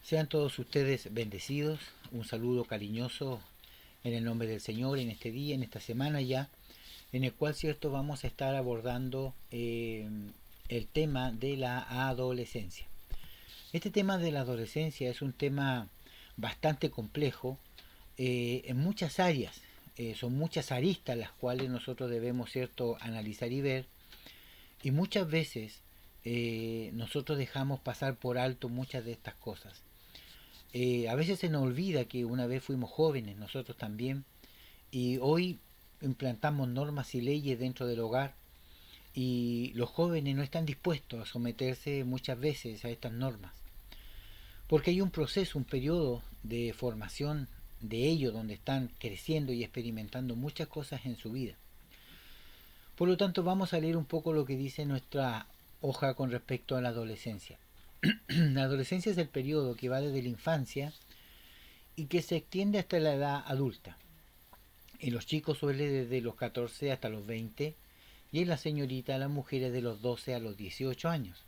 Sean todos ustedes bendecidos, un saludo cariñoso en el nombre del Señor en este día, en esta semana ya, en el cual, cierto, vamos a estar abordando el tema de la adolescencia. Este tema de la adolescencia es un tema bastante complejo en muchas áreas, son muchas aristas las cuales nosotros debemos, cierto, analizar y ver, y muchas veces nosotros dejamos pasar por alto muchas de estas cosas. A veces se nos olvida que una vez fuimos jóvenes, nosotros también, y hoy implantamos normas y leyes dentro del hogar y los jóvenes no están dispuestos a someterse muchas veces a estas normas, porque hay un proceso, un periodo de formación de ellos donde están creciendo y experimentando muchas cosas en su vida. Por lo tanto, vamos a leer un poco lo que dice nuestra hoja con respecto a la adolescencia. La adolescencia es el periodo que va desde la infancia y que se extiende hasta la edad adulta. En los chicos suele desde los 14 hasta los 20 y en la señorita, las mujeres, de los 12 a los 18 años.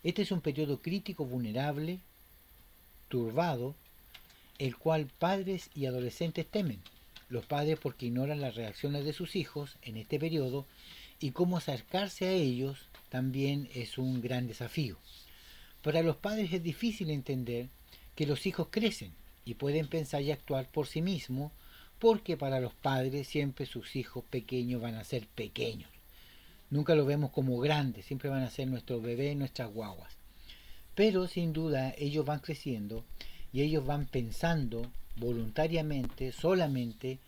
Este es un periodo crítico, vulnerable, turbado, el cual padres y adolescentes temen. Los padres porque ignoran las reacciones de sus hijos en este periodo y cómo acercarse a ellos también es un gran desafío. Para los padres es difícil entender que los hijos crecen y pueden pensar y actuar por sí mismos, porque para los padres siempre sus hijos pequeños van a ser pequeños. Nunca los vemos como grandes, siempre van a ser nuestros bebés, nuestras guaguas. Pero sin duda ellos van creciendo y ellos van pensando voluntariamente, solamente,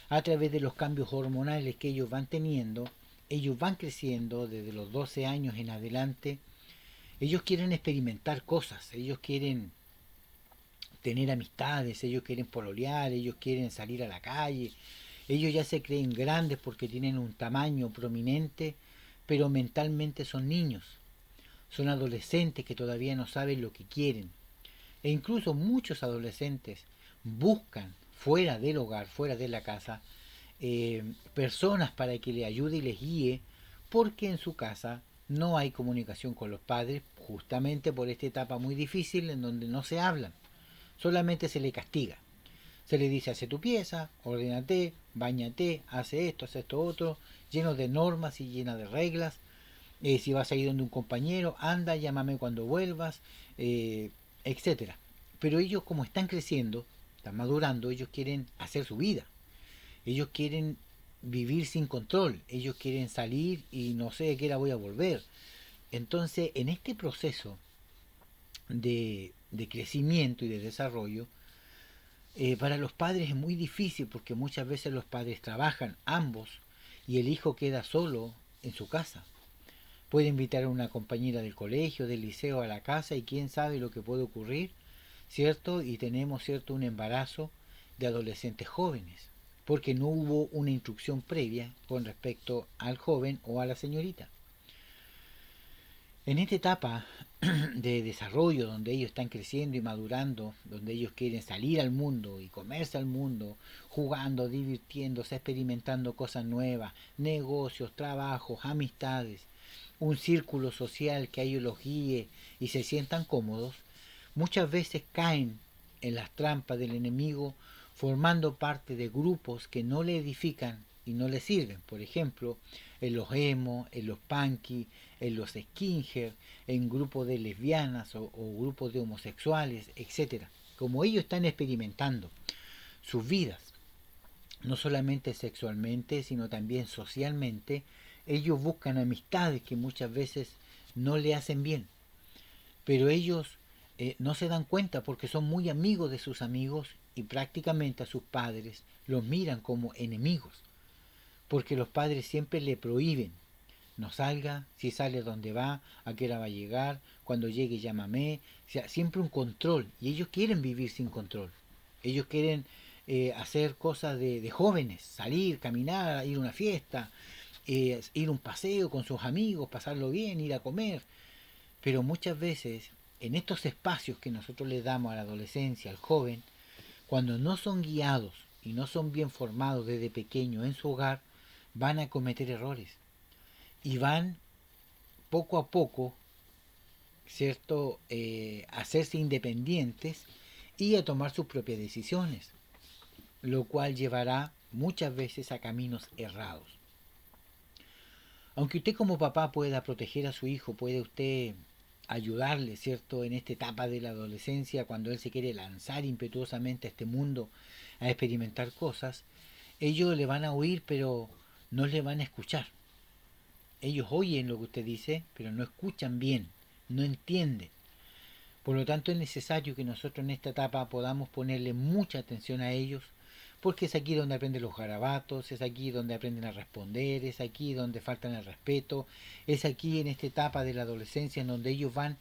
a través de los cambios hormonales que ellos van teniendo. Ellos van creciendo desde los 12 años en adelante. Ellos quieren experimentar cosas, ellos quieren tener amistades, ellos quieren pololear, ellos quieren salir a la calle, ellos ya se creen grandes porque tienen un tamaño prominente, pero mentalmente son niños, son adolescentes que todavía no saben lo que quieren. E incluso muchos adolescentes buscan fuera del hogar, fuera de la casa, personas para que les ayude y les guíe, porque en su casa no hay comunicación con los padres, justamente por esta etapa muy difícil en donde no se hablan, solamente se le castiga. Se le dice: hace tu pieza, ordénate, bañate, hace esto otro, lleno de normas y llena de reglas. Si vas a ir donde un compañero, anda, llámame cuando vuelvas, etcétera. Pero ellos, como están creciendo, están madurando, ellos quieren hacer su vida. Ellos quieren vivir sin control. Ellos quieren salir y no sé de qué hora voy a volver. Entonces, en este proceso de crecimiento y de desarrollo, para los padres es muy difícil porque muchas veces los padres trabajan ambos y el hijo queda solo en su casa. Puede invitar a una compañera del colegio, del liceo a la casa y quién sabe lo que puede ocurrir, ¿cierto? Y tenemos, ¿cierto?, un embarazo de adolescentes jóvenes, porque no hubo una instrucción previa con respecto al joven o a la señorita. En esta etapa de desarrollo, donde ellos están creciendo y madurando, donde ellos quieren salir al mundo y comerse al mundo, jugando, divirtiéndose, experimentando cosas nuevas, negocios, trabajos, amistades, un círculo social que a ellos los guíe y se sientan cómodos, muchas veces caen en las trampas del enemigo formando parte de grupos que no le edifican y no le sirven. Por ejemplo, en los emo, en los punky, en los skinhead, en grupos de lesbianas o grupos de homosexuales, etcétera. Como ellos están experimentando sus vidas, no solamente sexualmente, sino también socialmente, ellos buscan amistades que muchas veces no le hacen bien, pero ellos no se dan cuenta porque son muy amigos de sus amigos y prácticamente a sus padres los miran como enemigos, porque los padres siempre le prohíben: no salga, si sale dónde va, a qué hora va a llegar, cuando llegue llámame, o sea, siempre un control, y ellos quieren vivir sin control, ellos quieren hacer cosas de jóvenes, salir, caminar, ir a una fiesta, ir a un paseo con sus amigos, pasarlo bien, ir a comer, pero muchas veces en estos espacios que nosotros le damos a la adolescencia, al joven, cuando no son guiados y no son bien formados desde pequeño en su hogar, van a cometer errores y van poco a poco ¿cierto? Hacerse independientes y a tomar sus propias decisiones, lo cual llevará muchas veces a caminos errados. Aunque usted como papá pueda proteger a su hijo, puede usted ayudarle, ¿cierto?, en esta etapa de la adolescencia, cuando él se quiere lanzar impetuosamente a este mundo a experimentar cosas, ellos le van a oír, pero no le van a escuchar. Ellos oyen lo que usted dice, pero no escuchan bien, no entienden. Por lo tanto, es necesario que nosotros en esta etapa podamos ponerle mucha atención a ellos, porque es aquí donde aprenden los garabatos, es aquí donde aprenden a responder, es aquí donde faltan el respeto, es aquí en esta etapa de la adolescencia en donde ellos van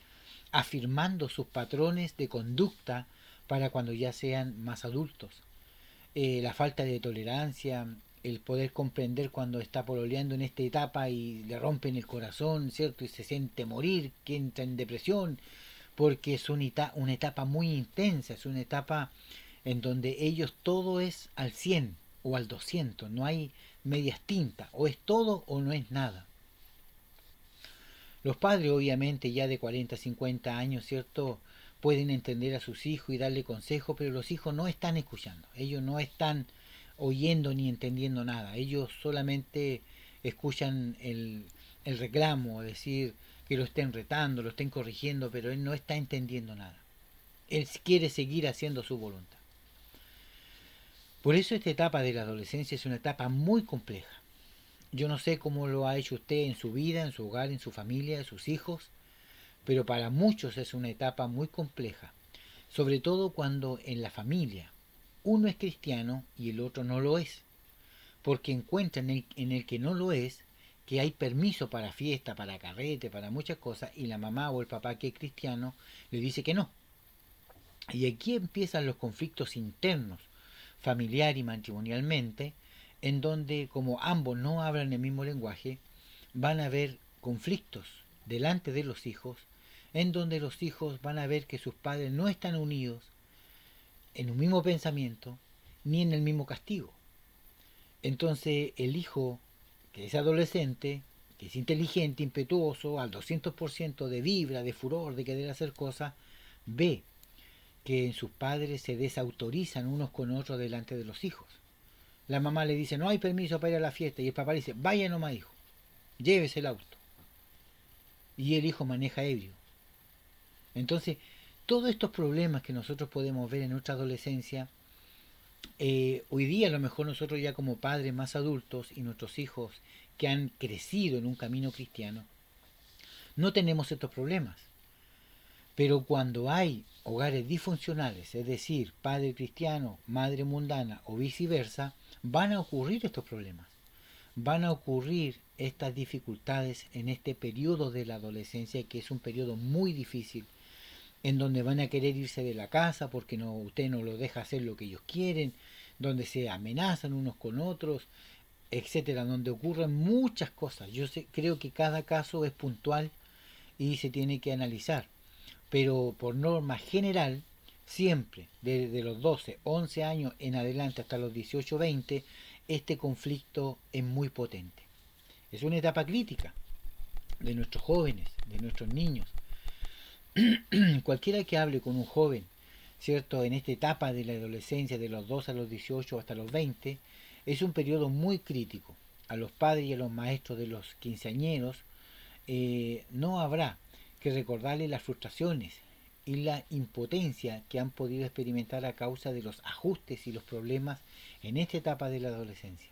afirmando sus patrones de conducta para cuando ya sean más adultos. La falta de tolerancia, el poder comprender cuando está pololeando en esta etapa y le rompen el corazón, ¿cierto? Y se siente morir, que entra en depresión, porque es una etapa muy intensa, es una etapa en donde ellos todo es al 100 o al 200, no hay medias tintas, o es todo o no es nada. Los padres obviamente ya de 40, 50 años, ¿cierto? Pueden entender a sus hijos y darle consejos, pero los hijos no están escuchando, ellos no están oyendo ni entendiendo nada, ellos solamente escuchan el reclamo, es decir, que lo estén retando, lo estén corrigiendo, pero él no está entendiendo nada. Él quiere seguir haciendo su voluntad. Por eso esta etapa de la adolescencia es una etapa muy compleja. Yo no sé cómo lo ha hecho usted en su vida, en su hogar, en su familia, en sus hijos, pero para muchos es una etapa muy compleja, sobre todo cuando en la familia uno es cristiano y el otro no lo es, porque encuentra en el que no lo es que hay permiso para fiesta, para carrete, para muchas cosas, y la mamá o el papá que es cristiano le dice que no. Y aquí empiezan los conflictos internos, familiar y matrimonialmente, en donde como ambos no hablan el mismo lenguaje, van a haber conflictos delante de los hijos, en donde los hijos van a ver que sus padres no están unidos en un mismo pensamiento ni en el mismo castigo. Entonces el hijo, que es adolescente, que es inteligente, impetuoso, al 200% de vibra, de furor, de querer hacer cosas, ve que en sus padres se desautorizan unos con otros delante de los hijos. La mamá le dice, no hay permiso para ir a la fiesta, y el papá le dice, vaya nomás hijo, llévese el auto. Y el hijo maneja ebrio. Entonces, todos estos problemas que nosotros podemos ver en nuestra adolescencia, hoy día a lo mejor nosotros ya como padres más adultos y nuestros hijos que han crecido en un camino cristiano, no tenemos estos problemas. Pero cuando hay hogares disfuncionales, es decir, padre cristiano, madre mundana o viceversa, van a ocurrir estos problemas. Van a ocurrir estas dificultades en este periodo de la adolescencia, que es un periodo muy difícil, en donde van a querer irse de la casa porque no, usted no lo deja hacer lo que ellos quieren, donde se amenazan unos con otros, etcétera, donde ocurren muchas cosas. Creo que cada caso es puntual y se tiene que analizar, pero por norma general, siempre, desde los 12, 11 años en adelante hasta los 18, 20, este conflicto es muy potente. Es una etapa crítica de nuestros jóvenes, de nuestros niños. Cualquiera que hable con un joven, ¿cierto?, en esta etapa de la adolescencia, de los 12 a los 18 hasta los 20, es un periodo muy crítico. A los padres y a los maestros de los quinceañeros no habrá que recordarles las frustraciones y la impotencia que han podido experimentar a causa de los ajustes y los problemas en esta etapa de la adolescencia.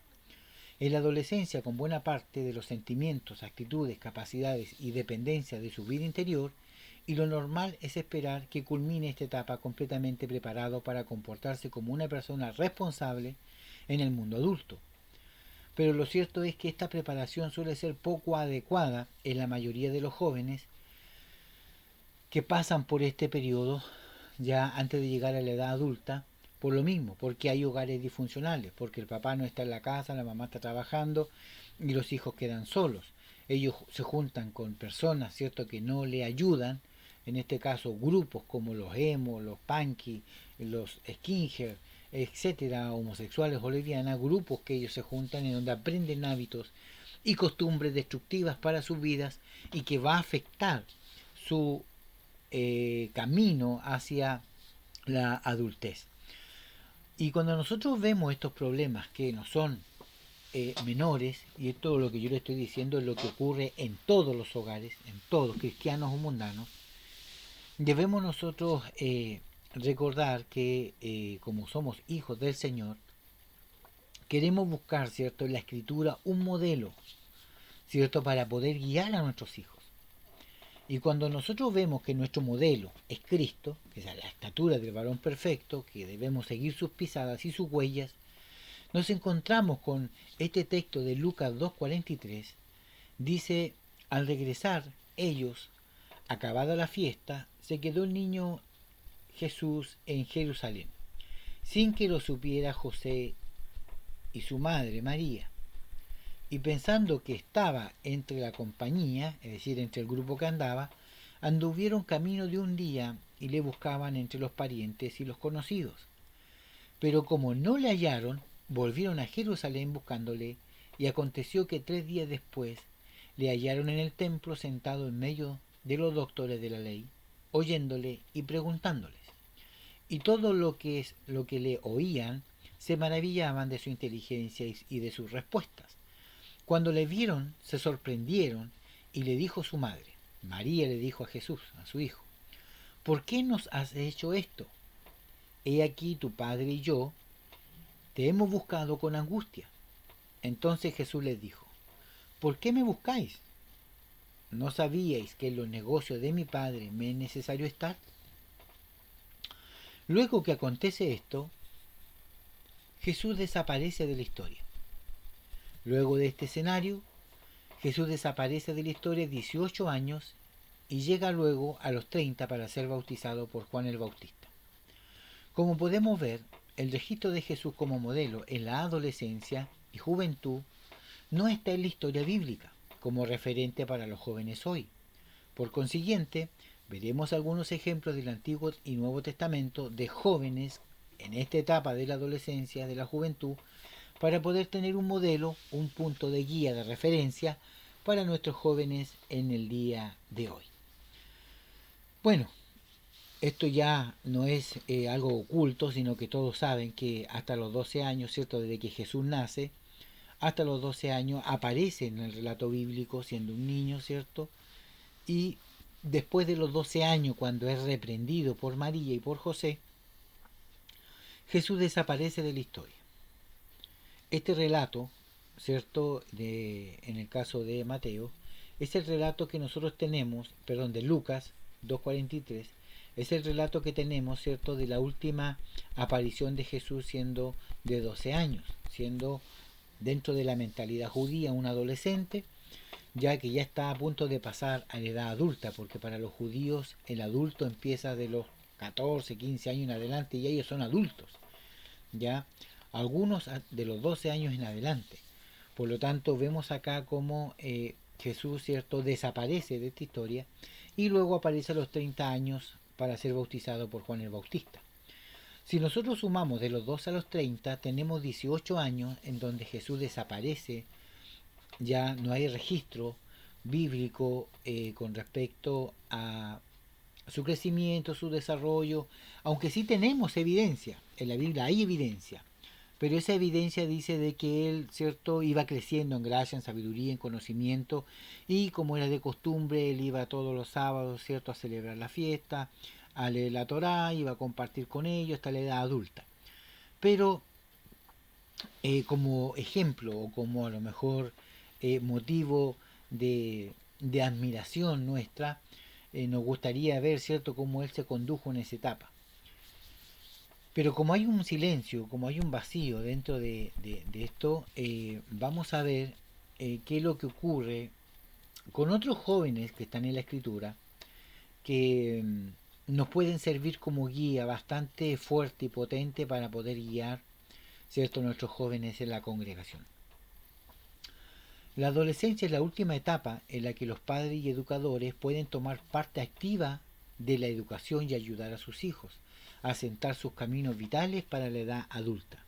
En la adolescencia, con buena parte de los sentimientos, actitudes, capacidades y dependencia de su vida interior, y lo normal es esperar que culmine esta etapa completamente preparado para comportarse como una persona responsable en el mundo adulto. Pero lo cierto es que esta preparación suele ser poco adecuada en la mayoría de los jóvenes que pasan por este periodo ya antes de llegar a la edad adulta, por lo mismo, porque hay hogares disfuncionales, porque el papá no está en la casa, la mamá está trabajando y los hijos quedan solos. Ellos se juntan con personas, ¿cierto?, que no le ayudan, en este caso grupos como los emo, los punky, los skinhead, etcétera, homosexuales o lesbianas, grupos que ellos se juntan en donde aprenden hábitos y costumbres destructivas para sus vidas y que va a afectar su camino hacia la adultez. Y cuando nosotros vemos estos problemas que no son menores, y todo lo que yo le estoy diciendo es lo que ocurre en todos los hogares, en todos, cristianos o mundanos, debemos nosotros recordar que como somos hijos del Señor, queremos buscar, ¿cierto?, en la Escritura un modelo, ¿cierto?, para poder guiar a nuestros hijos. Y cuando nosotros vemos que nuestro modelo es Cristo, que es la estatura del varón perfecto, que debemos seguir sus pisadas y sus huellas, nos encontramos con este texto de Lucas 2:43. Dice, al regresar ellos, acabada la fiesta, se quedó el niño Jesús en Jerusalén, sin que lo supiera José y su madre María. Y pensando que estaba entre la compañía, es decir, entre el grupo que andaba, anduvieron camino de un día y le buscaban entre los parientes y los conocidos. Pero como no le hallaron, volvieron a Jerusalén buscándole, y aconteció que 3 días después le hallaron en el templo sentado en medio de los doctores de la ley, oyéndole y preguntándoles. Y todo lo que le oían se maravillaban de su inteligencia y de sus respuestas. Cuando le vieron, se sorprendieron, y le dijo su madre, María le dijo a Jesús, a su hijo, ¿por qué nos has hecho esto? He aquí tu padre y yo te hemos buscado con angustia. Entonces Jesús les dijo, ¿por qué me buscáis? ¿No sabíais que en los negocios de mi padre me es necesario estar? Luego que acontece esto, Jesús desaparece de la historia. Luego de este escenario, Jesús desaparece de la historia 18 años y llega luego a los 30 para ser bautizado por Juan el Bautista. Como podemos ver, el registro de Jesús como modelo en la adolescencia y juventud no está en la historia bíblica como referente para los jóvenes hoy. Por consiguiente, veremos algunos ejemplos del Antiguo y Nuevo Testamento de jóvenes en esta etapa de la adolescencia, de la juventud, para poder tener un modelo, un punto de guía, de referencia para nuestros jóvenes en el día de hoy. Bueno, esto ya no es algo oculto, sino que todos saben que hasta los 12 años, ¿cierto?, desde que Jesús nace, hasta los 12 años aparece en el relato bíblico siendo un niño, ¿cierto? Y después de los 12 años, cuando es reprendido por María y por José, Jesús desaparece de la historia. Este relato, ¿cierto?, en el caso de Mateo, es el relato que nosotros tenemos, perdón, de Lucas 2:43, es el relato que tenemos, ¿cierto?, de la última aparición de Jesús siendo de 12 años, siendo dentro de la mentalidad judía un adolescente, ya que ya está a punto de pasar a la edad adulta, porque para los judíos el adulto empieza de los 14, 15 años en adelante y ellos son adultos, ya algunos de los 12 años en adelante. Por lo tanto, vemos acá cómo Jesús, ¿cierto?, desaparece de esta historia y luego aparece a los 30 años para ser bautizado por Juan el Bautista. Si nosotros sumamos de los 12 a los 30, tenemos 18 años en donde Jesús desaparece, ya no hay registro bíblico con respecto a su crecimiento, su desarrollo, aunque sí tenemos evidencia, en la Biblia hay evidencia, pero esa evidencia dice de que él, ¿cierto?, iba creciendo en gracia, en sabiduría, en conocimiento, y como era de costumbre, él iba todos los sábados, ¿cierto?, a celebrar la fiesta, a leer la Torá, iba a compartir con ellos hasta la edad adulta. Pero como ejemplo o como a lo mejor motivo de admiración nuestra, nos gustaría ver, ¿cierto?, cómo él se condujo en esa etapa. Pero como hay un silencio, como hay un vacío dentro de esto, vamos a ver qué es lo que ocurre con otros jóvenes que están en la escritura, que nos pueden servir como guía bastante fuerte y potente para poder guiar, ¿cierto?, nuestros jóvenes en la congregación. La adolescencia es la última etapa en la que los padres y educadores pueden tomar parte activa de la educación y ayudar a sus hijos a asentar sus caminos vitales para la edad adulta.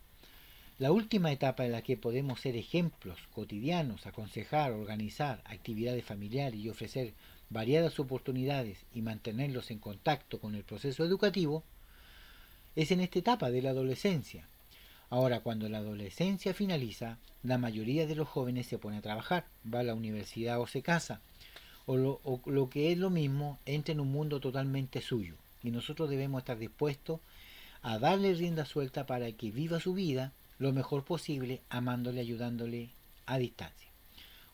La última etapa en la que podemos ser ejemplos cotidianos, aconsejar, organizar actividades familiares y ofrecer variadas oportunidades y mantenerlos en contacto con el proceso educativo, es en esta etapa de la adolescencia. Ahora, cuando la adolescencia finaliza, la mayoría de los jóvenes se pone a trabajar, va a la universidad o se casa, o lo que es lo mismo, entra en un mundo totalmente suyo. Y nosotros debemos estar dispuestos a darle rienda suelta para que viva su vida lo mejor posible, amándole, ayudándole a distancia.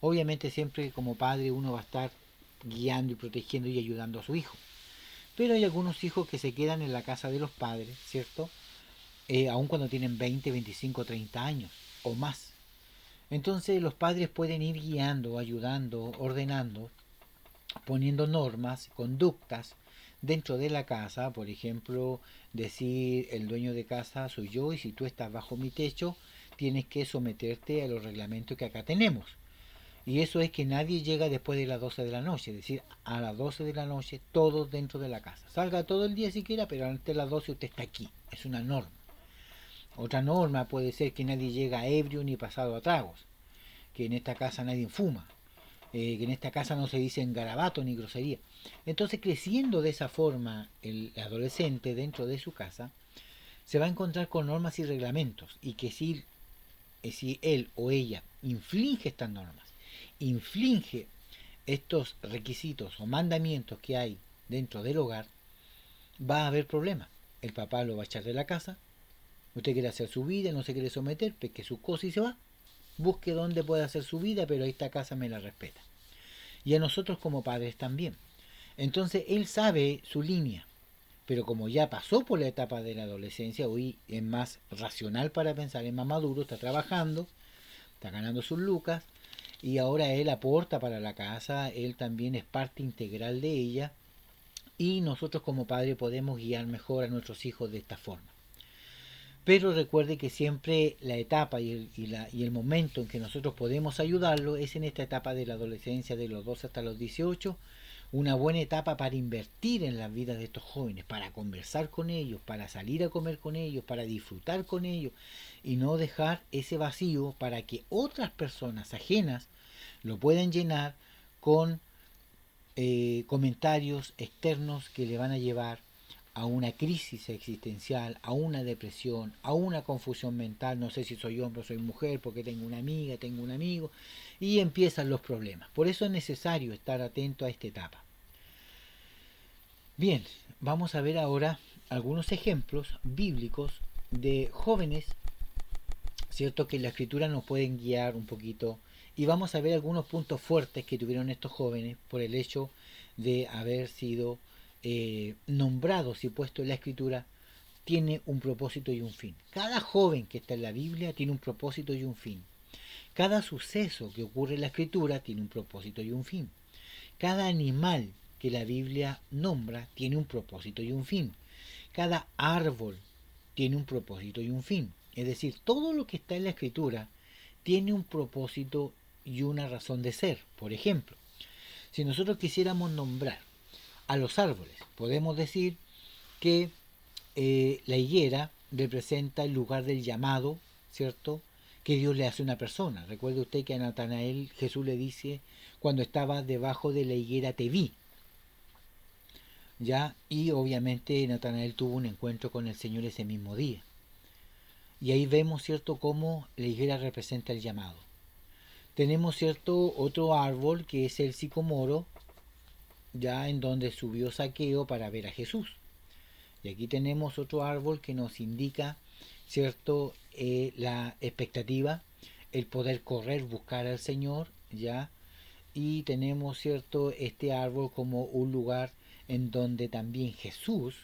Obviamente siempre como padre uno va a estar guiando y protegiendo y ayudando a su hijo. Pero hay algunos hijos que se quedan en la casa de los padres, ¿cierto? Aun cuando tienen 20, 25, 30 años o más. Entonces los padres pueden ir guiando, ayudando, ordenando, poniendo normas, conductas dentro de la casa. Por ejemplo, decir el dueño de casa soy yo y si tú estás bajo mi techo tienes que someterte a los reglamentos que acá tenemos. Y eso es que nadie llega después de las 12 de la noche, es decir, a las 12 de la noche todos dentro de la casa. Salga todo el día si quiera, pero antes de las 12 usted está aquí. Es una norma. Otra norma puede ser que nadie llega ebrio ni pasado a tragos, que en esta casa nadie fuma, que en esta casa no se dicen garabato ni grosería. Entonces, creciendo de esa forma el adolescente dentro de su casa, se va a encontrar con normas y reglamentos, y que si él o ella inflige estas normas, inflige estos requisitos o mandamientos que hay dentro del hogar, va a haber problemas. El papá lo va a echar de la casa, usted quiere hacer su vida, no se quiere someter, pesque sus cosas y se va. Busque dónde puede hacer su vida, pero esta casa me la respeta. Y a nosotros como padres también. Entonces él sabe su línea, pero como ya pasó por la etapa de la adolescencia, hoy es más racional para pensar, es más maduro, está trabajando, está ganando sus lucas, y ahora él aporta para la casa, él también es parte integral de ella, y nosotros como padres podemos guiar mejor a nuestros hijos de esta forma. Pero recuerde que siempre la etapa y el momento en que nosotros podemos ayudarlo es en esta etapa de la adolescencia, de los 12 hasta los 18, una buena etapa para invertir en la vida de estos jóvenes, para conversar con ellos, para salir a comer con ellos, para disfrutar con ellos y no dejar ese vacío para que otras personas ajenas lo puedan llenar con comentarios externos que le van a llevar a una crisis existencial, a una depresión, a una confusión mental, no sé si soy hombre o soy mujer, porque tengo una amiga, tengo un amigo, y empiezan los problemas. Por eso es necesario estar atento a esta etapa. Bien, vamos a ver ahora algunos ejemplos bíblicos de jóvenes, ¿cierto? Que en la escritura nos pueden guiar un poquito, y vamos a ver algunos puntos fuertes que tuvieron estos jóvenes por el hecho de haber sido nombrados y puestos en la escritura. Tiene un propósito y un fin. Cada joven que está en la Biblia tiene un propósito y un fin. Cada suceso que ocurre en la escritura tiene un propósito y un fin. Cada animal que la Biblia nombra tiene un propósito y un fin. Cada árbol tiene un propósito y un fin. Es decir, todo lo que está en la escritura tiene un propósito y una razón de ser. Por ejemplo, si nosotros quisiéramos nombrar a los árboles, podemos decir que la higuera representa el lugar del llamado, ¿cierto? Que Dios le hace a una persona. Recuerde usted que a Natanael Jesús le dice, cuando estaba debajo de la higuera te vi. ¿Ya? Y obviamente Natanael tuvo un encuentro con el Señor ese mismo día. Y ahí vemos, ¿cierto?, cómo la higuera representa el llamado. Tenemos, ¿cierto?, otro árbol que es el sicomoro, ya en donde subió Zaqueo para ver a Jesús. Y aquí tenemos otro árbol que nos indica, ¿cierto?, la expectativa, el poder correr, buscar al Señor, ¿ya? Y tenemos, ¿cierto?, este árbol como un lugar en donde también Jesús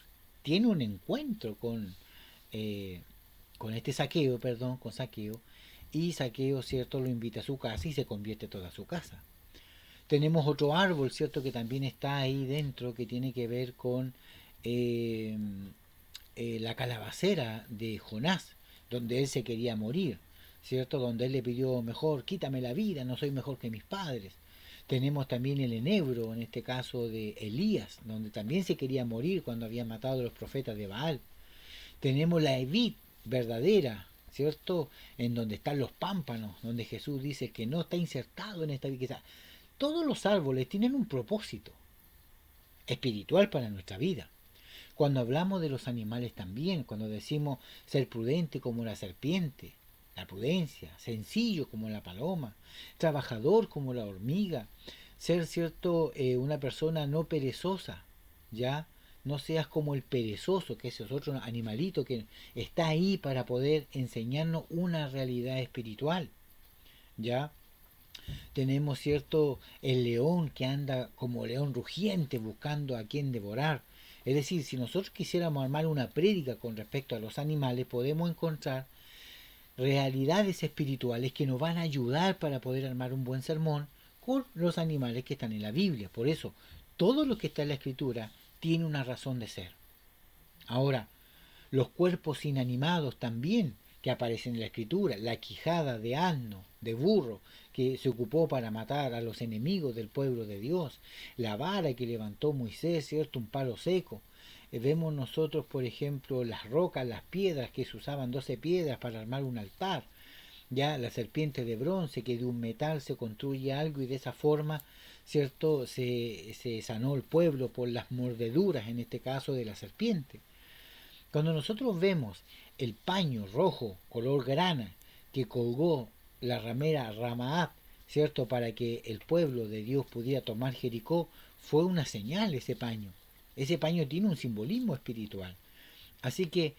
tiene un encuentro con este Zaqueo, con Zaqueo, y Zaqueo, ¿cierto?, lo invita a su casa y se convierte toda su casa. Tenemos otro árbol, ¿cierto?, que también está ahí dentro, que tiene que ver con la calabacera de Jonás, donde él se quería morir, ¿cierto? Donde él le pidió, mejor, quítame la vida, no soy mejor que mis padres. Tenemos también el enebro, en este caso de Elías, donde también se quería morir cuando habían matado a los profetas de Baal. Tenemos la vid verdadera, ¿cierto? En donde están los pámpanos, donde Jesús dice que no está insertado en esta vid. Todos los árboles tienen un propósito, espiritual para nuestra vida. Cuando hablamos de los animales también, cuando decimos ser prudente como la serpiente, la prudencia, sencillo como la paloma, trabajador como la hormiga, ser cierto una persona no perezosa, ya no seas como el perezoso, que ese es otro animalito que está ahí para poder enseñarnos una realidad espiritual, ya tenemos cierto el león que anda como león rugiente buscando a quien devorar. Es decir, si nosotros quisiéramos armar una prédica con respecto a los animales, podemos encontrar realidades espirituales que nos van a ayudar para poder armar un buen sermón con los animales que están en la Biblia. Por eso, todo lo que está en la Escritura tiene una razón de ser. Ahora, los cuerpos inanimados también que aparecen en la Escritura, la quijada de asno, de burro, que se ocupó para matar a los enemigos del pueblo de Dios, la vara que levantó Moisés, ¿cierto? Un palo seco. Vemos nosotros, por ejemplo, las rocas, las piedras, que se usaban 12 piedras para armar un altar, ya la serpiente de bronce, que de un metal se construye algo y de esa forma, ¿cierto? Se sanó el pueblo por las mordeduras, en este caso de la serpiente. Cuando nosotros vemos el paño rojo, color grana, que colgó la ramera Ramaat, ¿cierto? Para que el pueblo de Dios pudiera tomar Jericó, fue una señal ese paño. Ese paño tiene un simbolismo espiritual. Así que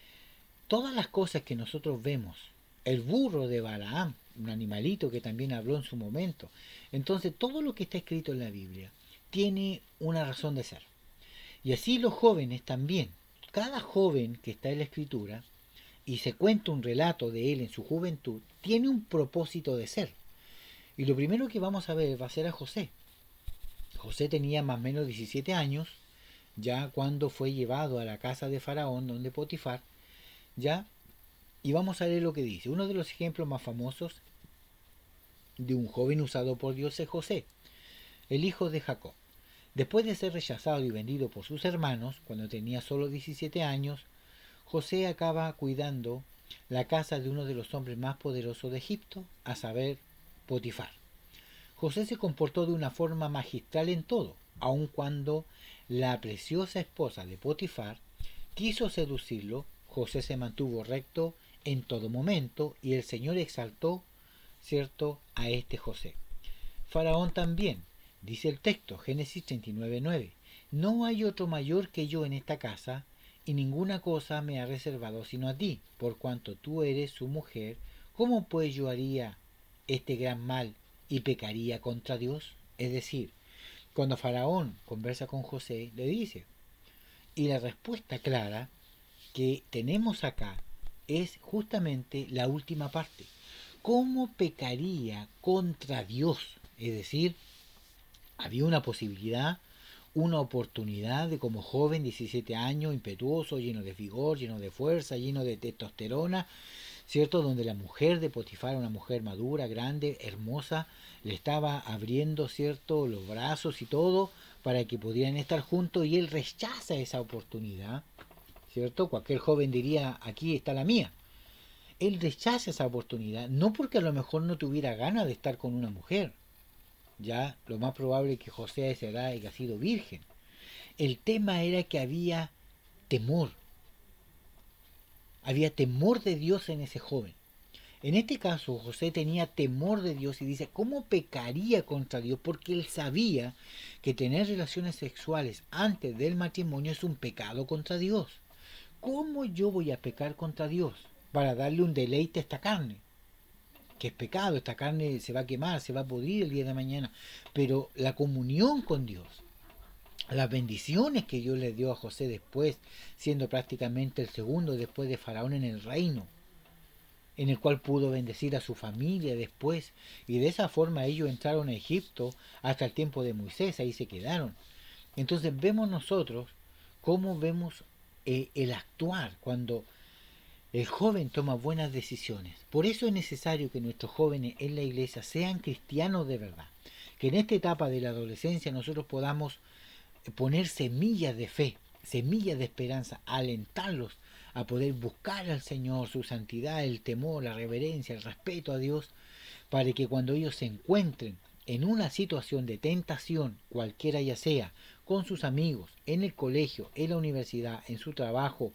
todas las cosas que nosotros vemos, el burro de Balaam, un animalito que también habló en su momento, entonces todo lo que está escrito en la Biblia tiene una razón de ser. Y así los jóvenes también. Cada joven que está en la Escritura y se cuenta un relato de él en su juventud, tiene un propósito de ser. Y lo primero que vamos a ver va a ser a José. José tenía más o menos 17 años, ya cuando fue llevado a la casa de Faraón, donde Potifar, ya, y vamos a leer lo que dice. Uno de los ejemplos más famosos de un joven usado por Dios es José, el hijo de Jacob. Después de ser rechazado y vendido por sus hermanos, cuando tenía solo 17 años, José acaba cuidando la casa de uno de los hombres más poderosos de Egipto, a saber, Potifar. José se comportó de una forma magistral en todo, aun cuando la preciosa esposa de Potifar quiso seducirlo. José se mantuvo recto en todo momento y el Señor exaltó, cierto, a este José. Faraón también, dice el texto, Génesis 39:9, no hay otro mayor que yo en esta casa, y ninguna cosa me ha reservado sino a ti, por cuanto tú eres su mujer. ¿Cómo pues yo haría este gran mal y pecaría contra Dios? Es decir, cuando Faraón conversa con José, le dice, y la respuesta clara que tenemos acá es justamente la última parte. ¿Cómo pecaría contra Dios? Es decir, había una posibilidad, una oportunidad de como joven, 17 años, impetuoso, lleno de vigor, lleno de fuerza, lleno de testosterona, ¿cierto? Donde la mujer de Potifar, una mujer madura, grande, hermosa, le estaba abriendo, ¿cierto?, los brazos y todo para que pudieran estar juntos y él rechaza esa oportunidad, ¿cierto? Cualquier joven diría, aquí está la mía. Él rechaza esa oportunidad, no porque a lo mejor no tuviera ganas de estar con una mujer, ya lo más probable es que José a esa edad haya sido virgen. El tema era que había temor de Dios en ese joven. En este caso, José tenía temor de Dios y dice, ¿cómo pecaría contra Dios? Porque él sabía que tener relaciones sexuales antes del matrimonio es un pecado contra Dios. ¿Cómo yo voy a pecar contra Dios para darle un deleite a esta carne? Que es pecado, esta carne se va a quemar, se va a pudrir el día de mañana. Pero la comunión con Dios, las bendiciones que Dios le dio a José después, siendo prácticamente el segundo después de Faraón en el reino, en el cual pudo bendecir a su familia después, y de esa forma ellos entraron a Egipto hasta el tiempo de Moisés, ahí se quedaron. Entonces vemos nosotros cómo vemos el actuar cuando el joven toma buenas decisiones. Por eso es necesario que nuestros jóvenes en la iglesia sean cristianos de verdad, que en esta etapa de la adolescencia nosotros podamos poner semillas de fe, semillas de esperanza, alentarlos a poder buscar al Señor, su santidad, el temor, la reverencia, el respeto a Dios, para que cuando ellos se encuentren en una situación de tentación, cualquiera ya sea, con sus amigos, en el colegio, en la universidad, en su trabajo,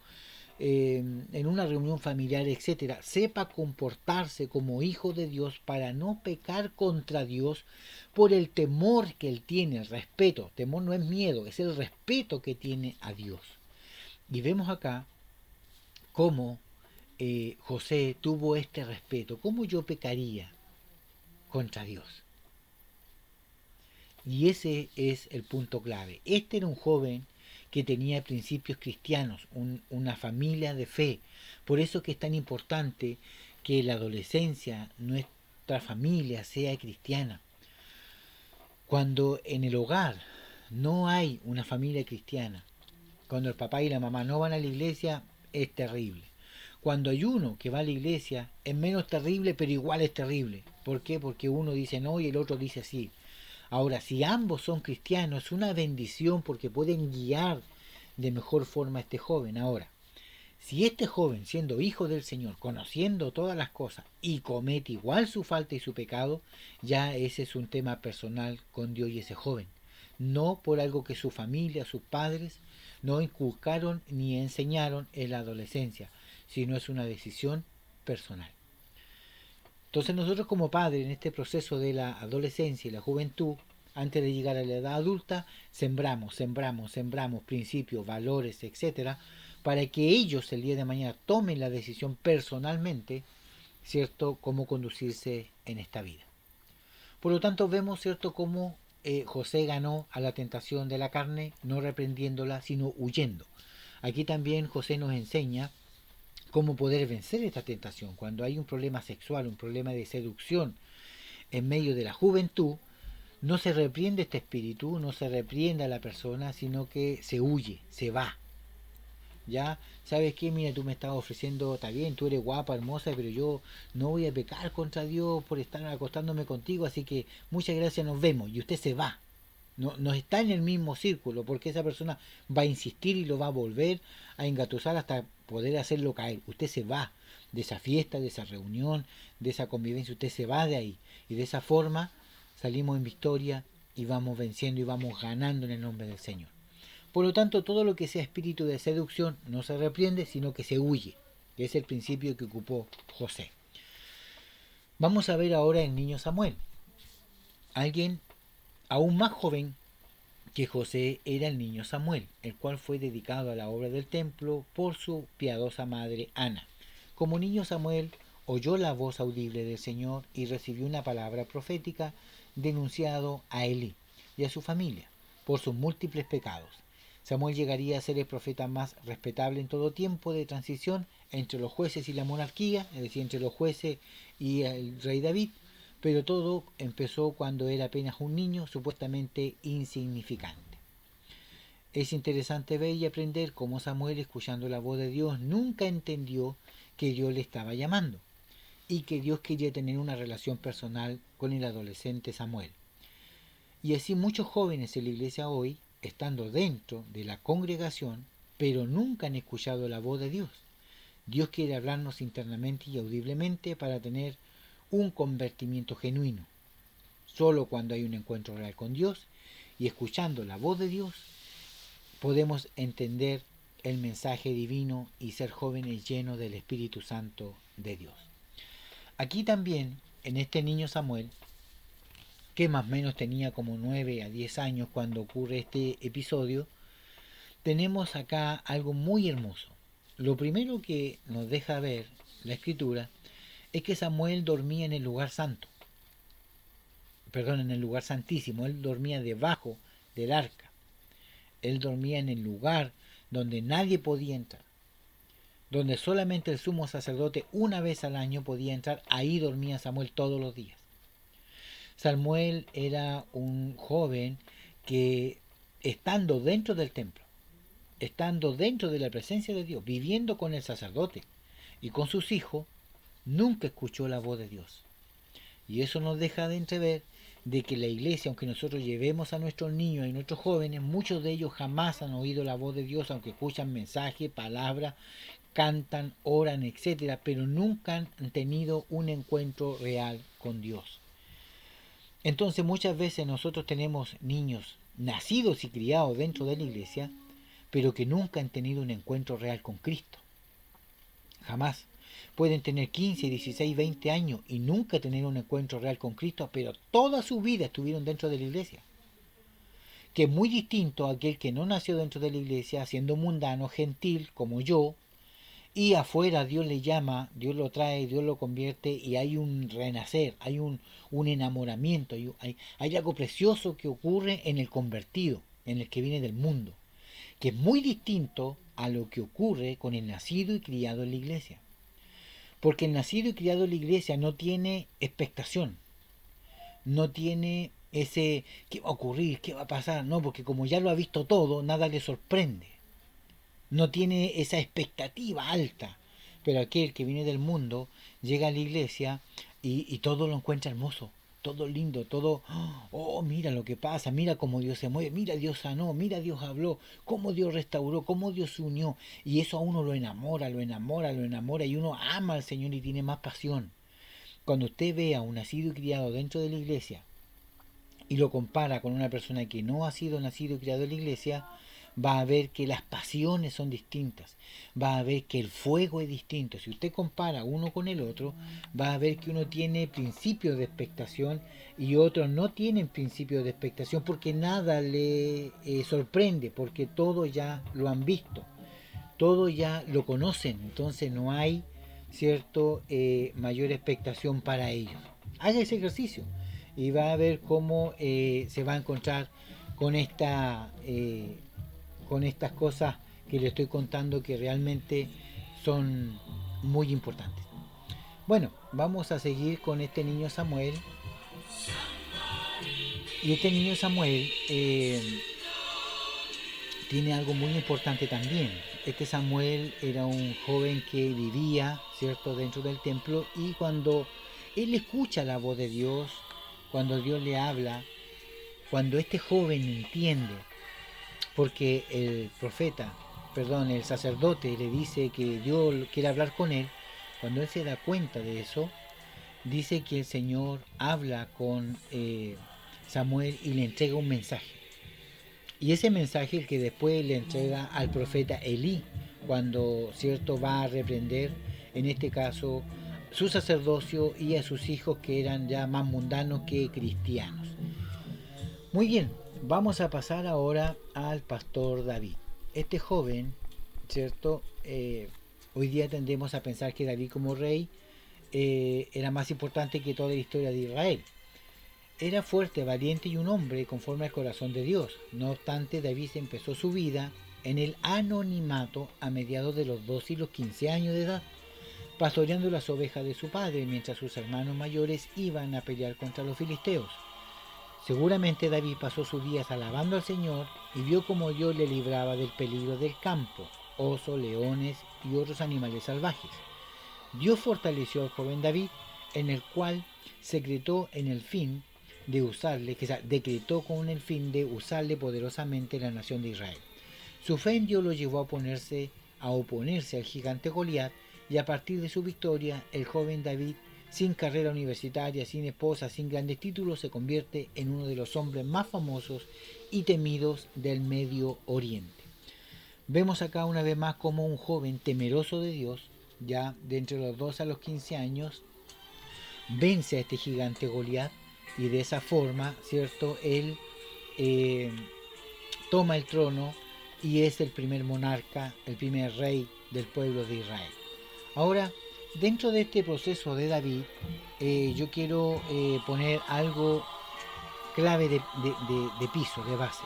en una reunión familiar, etcétera, sepa comportarse como hijo de Dios para no pecar contra Dios por el temor que él tiene, el respeto. Temor no es miedo, es el respeto que tiene a Dios. Y vemos acá cómo José tuvo este respeto. ¿Cómo yo pecaría contra Dios? Y ese es el punto clave. Este era un joven que tenía principios cristianos, una familia de fe. Por eso que es tan importante que la adolescencia, nuestra familia, sea cristiana. Cuando en el hogar no hay una familia cristiana, cuando el papá y la mamá no van a la iglesia, es terrible. Cuando hay uno que va a la iglesia, es menos terrible, pero igual es terrible. ¿Por qué? Porque uno dice no y el otro dice sí. Ahora, si ambos son cristianos, es una bendición porque pueden guiar de mejor forma a este joven. Ahora, si este joven, siendo hijo del Señor, conociendo todas las cosas, y comete igual su falta y su pecado, ya ese es un tema personal con Dios y ese joven. No por algo que su familia, sus padres, no inculcaron ni enseñaron en la adolescencia, sino es una decisión personal. Entonces nosotros como padres en este proceso de la adolescencia y la juventud, antes de llegar a la edad adulta, sembramos principios, valores, etcétera, para que ellos el día de mañana tomen la decisión personalmente, ¿cierto?, cómo conducirse en esta vida. Por lo tanto, vemos, ¿cierto?, cómo José ganó a la tentación de la carne, no reprendiéndola, sino huyendo. Aquí también José nos enseña cómo poder vencer esta tentación. Cuando hay un problema sexual, un problema de seducción en medio de la juventud, no se repriende este espíritu, no se repriende a la persona, sino que se huye, se va. Ya, ¿sabes qué? Mira, tú me estás ofreciendo, está bien, tú eres guapa, hermosa, pero yo no voy a pecar contra Dios por estar acostándome contigo, así que muchas gracias, nos vemos. Y usted se va. No está en el mismo círculo, porque esa persona va a insistir y lo va a volver a engatusar hasta poder hacerlo caer. Usted se va de esa fiesta, de esa reunión, de esa convivencia, usted se va de ahí. Y de esa forma salimos en victoria y vamos venciendo y vamos ganando en el nombre del Señor. Por lo tanto, todo lo que sea espíritu de seducción no se reprende, sino que se huye. Que es el principio que ocupó José. Vamos a ver ahora el niño Samuel. Alguien aún más joven que José era el niño Samuel, el cual fue dedicado a la obra del templo por su piadosa madre Ana. Como niño Samuel oyó la voz audible del Señor y recibió una palabra profética denunciado a Elí y a su familia por sus múltiples pecados. Samuel llegaría a ser el profeta más respetable en todo tiempo de transición entre los jueces y la monarquía, es decir, entre los jueces y el rey David, pero todo empezó cuando era apenas un niño supuestamente insignificante. Es interesante ver y aprender cómo Samuel, escuchando la voz de Dios, nunca entendió que Dios le estaba llamando y que Dios quería tener una relación personal con el adolescente Samuel. Y así muchos jóvenes en la iglesia hoy, estando dentro de la congregación, pero nunca han escuchado la voz de Dios. Dios quiere hablarnos internamente y audiblemente para tener un convertimiento genuino. Solo cuando hay un encuentro real con Dios y escuchando la voz de Dios, podemos entender el mensaje divino y ser jóvenes llenos del Espíritu Santo de Dios. Aquí también, en este niño Samuel, que más o menos tenía como 9 a 10 años cuando ocurre este episodio, tenemos acá algo muy hermoso. Lo primero que nos deja ver la escritura es que Samuel dormía en el lugar santo, en el lugar santísimo. Él dormía debajo del arca. Él dormía en el lugar donde nadie podía entrar, donde solamente el sumo sacerdote una vez al año podía entrar. Ahí dormía Samuel todos los días. Samuel era un joven que, estando dentro del templo, estando dentro de la presencia de Dios, viviendo con el sacerdote y con sus hijos, nunca escuchó la voz de Dios. Y eso nos deja de entrever de que la iglesia, aunque nosotros llevemos a nuestros niños y nuestros jóvenes, muchos de ellos jamás han oído la voz de Dios, aunque escuchan mensajes, palabras, cantan, oran, etcétera, pero nunca han tenido un encuentro real con Dios. Entonces muchas veces nosotros tenemos niños nacidos y criados dentro de la iglesia, pero que nunca han tenido un encuentro real con Cristo. Jamás. Pueden tener 15, 16, 20 años y nunca tener un encuentro real con Cristo, pero toda su vida estuvieron dentro de la iglesia. Que es muy distinto a aquel que no nació dentro de la iglesia, siendo mundano, gentil, como yo, y afuera Dios le llama, Dios lo trae, Dios lo convierte y hay un renacer, hay un enamoramiento, hay algo precioso que ocurre en el convertido, en el que viene del mundo, que es muy distinto a lo que ocurre con el nacido y criado en la iglesia. Porque el nacido y criado en la iglesia no tiene expectación, no tiene ese ¿qué va a ocurrir? ¿Qué va a pasar? No, porque como ya lo ha visto todo, nada le sorprende. No tiene esa expectativa alta. Pero aquel que viene del mundo llega a la iglesia y todo lo encuentra hermoso, todo lindo, todo, oh, mira lo que pasa, mira cómo Dios se mueve, mira Dios sanó, mira Dios habló, cómo Dios restauró, cómo Dios se unió. Y eso a uno lo enamora, lo enamora, lo enamora y uno ama al Señor y tiene más pasión. Cuando usted ve a un nacido y criado dentro de la iglesia y lo compara con una persona que no ha sido nacido y criado en la iglesia, va a ver que las pasiones son distintas, va a ver que el fuego es distinto. Si usted compara uno con el otro, va a ver que uno tiene principios de expectación y otros no tienen principios de expectación porque nada le sorprende, porque todo ya lo han visto, todo ya lo conocen, entonces no hay cierto mayor expectación para ellos. Haga ese ejercicio y va a ver cómo se va a encontrar con con estas cosas que le estoy contando que realmente son muy importantes. Bueno, vamos a seguir con este niño Samuel. Y este niño Samuel tiene algo muy importante también. Este Samuel era un joven que vivía, ¿cierto?, dentro del templo y cuando él escucha la voz de Dios, cuando Dios le habla, cuando este joven entiende, porque el profeta, perdón, el sacerdote le dice que Dios quiere hablar con él, cuando él se da cuenta de eso, dice que el Señor habla con Samuel y le entrega un mensaje. Y ese mensaje el que después le entrega al profeta Elí, cuando cierto va a reprender, en este caso, su sacerdocio y a sus hijos que eran ya más mundanos que cristianos. Muy bien, vamos a pasar ahora al pastor David. Este joven, ¿cierto? Hoy día tendemos a pensar que David como rey era más importante que toda la historia de Israel. Era fuerte, valiente y un hombre conforme al corazón de Dios. No obstante, David empezó su vida en el anonimato a mediados de los 12 y los 15 años de edad, pastoreando las ovejas de su padre mientras sus hermanos mayores iban a pelear contra los filisteos. Seguramente David pasó sus días alabando al Señor y vio cómo Dios le libraba del peligro del campo, osos, leones y otros animales salvajes. Dios fortaleció al joven David, en el cual secretó en el fin de usarle, decretó con el fin de usarle poderosamente en la nación de Israel. Su fe en Dios lo llevó a oponerse al gigante Goliat y a partir de su victoria, el joven David, sin carrera universitaria, sin esposa, sin grandes títulos, se convierte en uno de los hombres más famosos y temidos del Medio Oriente. Vemos acá una vez más como un joven temeroso de Dios, ya de entre los 2 a los 15 años, vence a este gigante Goliat y de esa forma, ¿cierto?, él toma el trono y es el primer monarca, el primer rey del pueblo de Israel. Ahora, dentro de este proceso de David, yo quiero poner algo clave de piso, de base.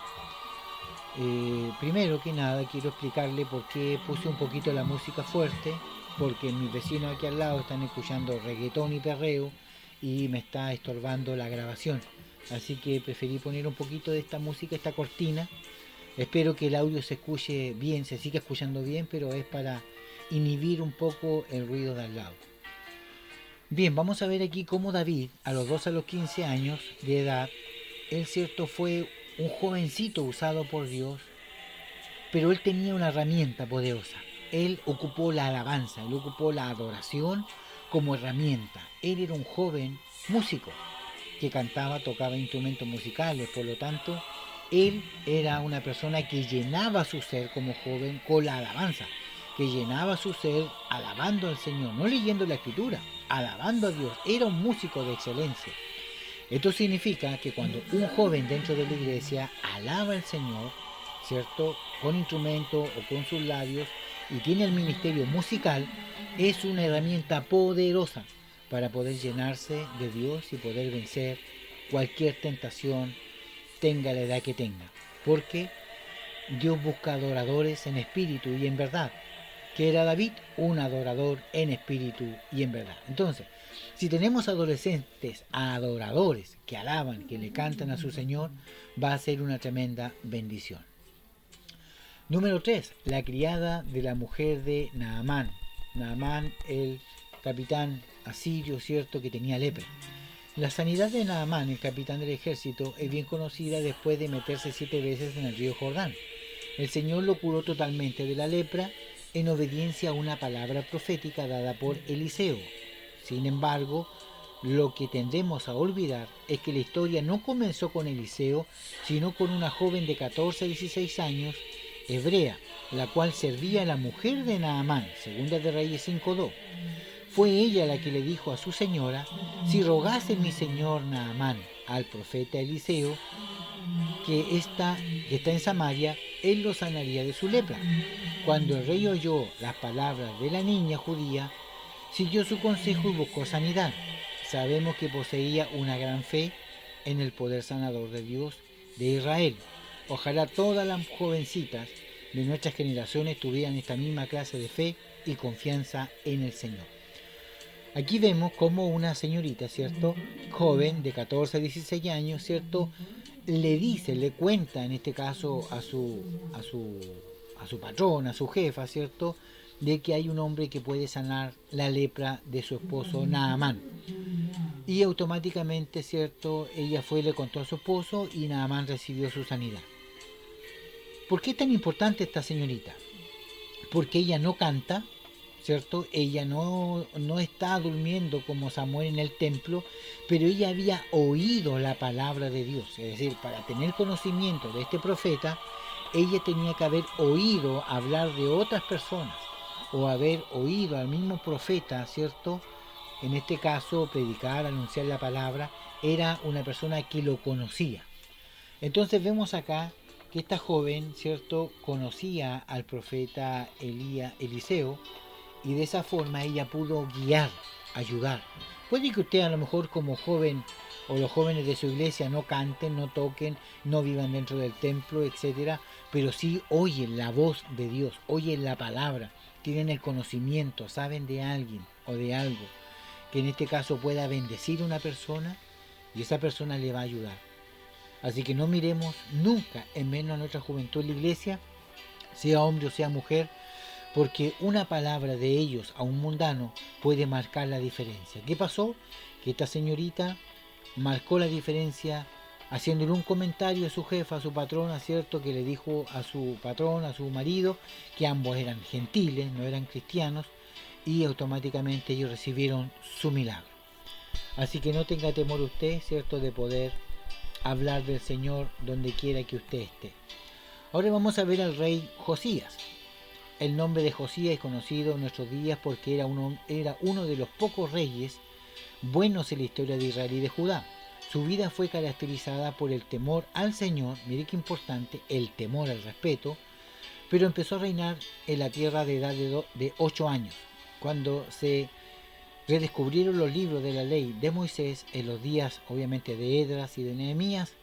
Primero que nada, quiero explicarle por qué puse un poquito la música fuerte, porque mis vecinos aquí al lado están escuchando reggaetón y perreo y me está estorbando la grabación. Así que preferí poner un poquito de esta música, esta cortina. Espero que el audio se escuche bien, se siga escuchando bien, pero es para inhibir un poco el ruido de al lado. Bien, vamos a ver aquí cómo David, a los 2 a los 15 años de edad, él cierto fue un jovencito usado por Dios, pero él tenía una herramienta poderosa. Él ocupó la alabanza, él ocupó la adoración como herramienta. Él era un joven músico que cantaba, tocaba instrumentos musicales, por lo tanto, él era una persona que llenaba su ser como joven con la alabanza, que llenaba su ser alabando al Señor, no leyendo la escritura, alabando a Dios. Era un músico de excelencia. Esto significa que cuando un joven dentro de la iglesia alaba al Señor, ¿cierto? Con instrumento o con sus labios, y tiene el ministerio musical, es una herramienta poderosa para poder llenarse de Dios y poder vencer cualquier tentación, tenga la edad que tenga. Porque Dios busca adoradores en espíritu y en verdad. Que era David un adorador en espíritu y en verdad. Entonces, si tenemos adolescentes adoradores que alaban, que le cantan a su Señor, va a ser una tremenda bendición. Número 3. La criada de la mujer de Naamán. Naamán, el capitán asirio, cierto, que tenía lepra. La sanidad de Naamán, el capitán del ejército, es bien conocida después de meterse 7 veces en el río Jordán. El Señor lo curó totalmente de la lepra en obediencia a una palabra profética dada por Eliseo. Sin embargo, lo que tendemos a olvidar es que la historia no comenzó con Eliseo, sino con una joven de 14 a 16 años, hebrea, la cual servía a la mujer de Naamán, segunda de Reyes 5:2. Fue ella la que le dijo a su señora: si rogase mi señor Naamán al profeta Eliseo, que está en Samaria, él lo sanaría de su lepra. Cuando el rey oyó las palabras de la niña judía, siguió su consejo y buscó sanidad. Sabemos que poseía una gran fe en el poder sanador de Dios de Israel. Ojalá todas las jovencitas de nuestras generaciones tuvieran esta misma clase de fe y confianza en el Señor. Aquí vemos como una señorita, ¿cierto? Joven de 14 a 16 años, ¿cierto? Le cuenta en este caso a su patrón, a su jefa, ¿cierto? De que hay un hombre que puede sanar la lepra de su esposo Naamán. Y automáticamente, ¿cierto? Ella fue y le contó a su esposo y Naamán recibió su sanidad. ¿Por qué es tan importante esta señorita? Porque ella no canta, ¿cierto? Ella no está durmiendo como Samuel en el templo, pero ella había oído la palabra de Dios. Es decir, para tener conocimiento de este profeta, ella tenía que haber oído hablar de otras personas o haber oído al mismo profeta, ¿cierto? En este caso, predicar, anunciar la palabra, era una persona que lo conocía. Entonces vemos acá que esta joven, ¿cierto?, conocía al profeta Eliseo, y de esa forma ella pudo guiar, ayudar. Puede que usted a lo mejor como joven o los jóvenes de su iglesia no canten, no toquen, no vivan dentro del templo, etcétera, pero sí oyen la voz de Dios, oyen la palabra, tienen el conocimiento, saben de alguien o de algo que en este caso pueda bendecir a una persona, y esa persona le va a ayudar. Así que no miremos nunca en menos a nuestra juventud en la iglesia, sea hombre o sea mujer, porque una palabra de ellos a un mundano puede marcar la diferencia. ¿Qué pasó? Que esta señorita marcó la diferencia haciéndole un comentario a su jefa, a su patrona, ¿cierto? Que le dijo a su patrón, a su marido, que ambos eran gentiles, no eran cristianos, y automáticamente ellos recibieron su milagro. Así que no tenga temor usted, ¿cierto?, de poder hablar del Señor donde quiera que usted esté. Ahora vamos a ver al rey Josías. El nombre de Josías es conocido en nuestros días porque era uno de los pocos reyes buenos en la historia de Israel y de Judá. Su vida fue caracterizada por el temor al Señor, mire qué importante, el temor al respeto, pero empezó a reinar en la tierra de edad de 8 años, cuando se redescubrieron los libros de la ley de Moisés en los días obviamente de Esdras y de Nehemías,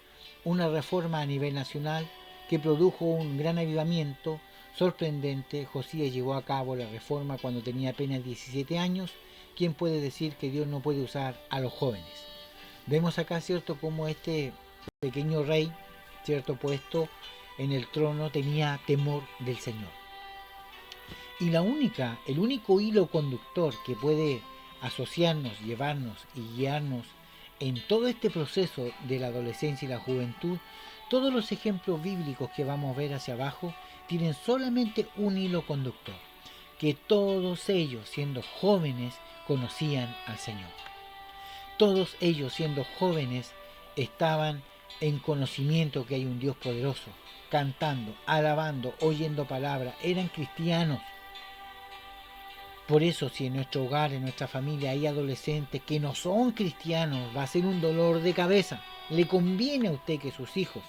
una reforma a nivel nacional que produjo un gran avivamiento sorprendente. Josías llevó a cabo la reforma cuando tenía apenas 17 años. ¿Quién puede decir que Dios no puede usar a los jóvenes? Vemos acá, ¿cierto?, como este pequeño rey, ¿cierto?, puesto en el trono, tenía temor del Señor. Y el único hilo conductor que puede asociarnos, llevarnos y guiarnos en todo este proceso de la adolescencia y la juventud, todos los ejemplos bíblicos que vamos a ver hacia abajo tienen solamente un hilo conductor, que todos ellos siendo jóvenes conocían al Señor. Todos ellos siendo jóvenes estaban en conocimiento que hay un Dios poderoso, cantando, alabando, oyendo palabras, eran cristianos. Por eso, si en nuestro hogar, en nuestra familia hay adolescentes que no son cristianos, va a ser un dolor de cabeza. Le conviene a usted que sus hijos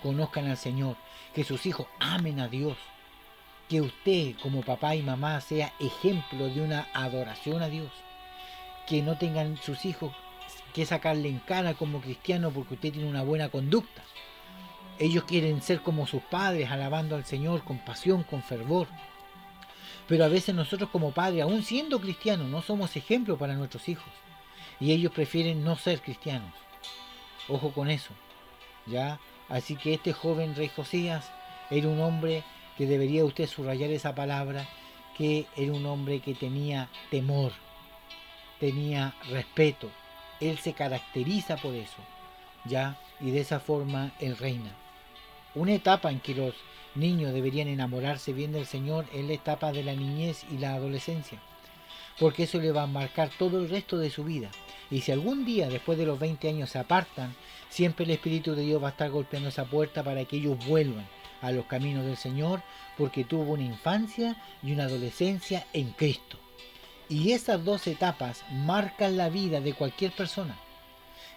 conozcan al Señor, que sus hijos amen a Dios, que usted como papá y mamá sea ejemplo de una adoración a Dios, que no tengan sus hijos que sacarle en cara como cristiano porque usted tiene una buena conducta. Ellos quieren ser como sus padres, alabando al Señor con pasión, con fervor. Pero a veces nosotros como padres, aún siendo cristianos, no somos ejemplo para nuestros hijos. Y ellos prefieren no ser cristianos. Ojo con eso, ¿ya? Así que este joven rey Josías era un hombre que debería usted subrayar esa palabra, que era un hombre que tenía temor, tenía respeto. Él se caracteriza por eso, ¿ya? Y de esa forma él reina. Una etapa en que los niños deberían enamorarse bien del Señor es la etapa de la niñez y la adolescencia, porque eso le va a marcar todo el resto de su vida. Y si algún día después de los 20 años se apartan, siempre el Espíritu de Dios va a estar golpeando esa puerta para que ellos vuelvan a los caminos del Señor, porque tuvo una infancia y una adolescencia en Cristo. Y esas dos etapas marcan la vida de cualquier persona.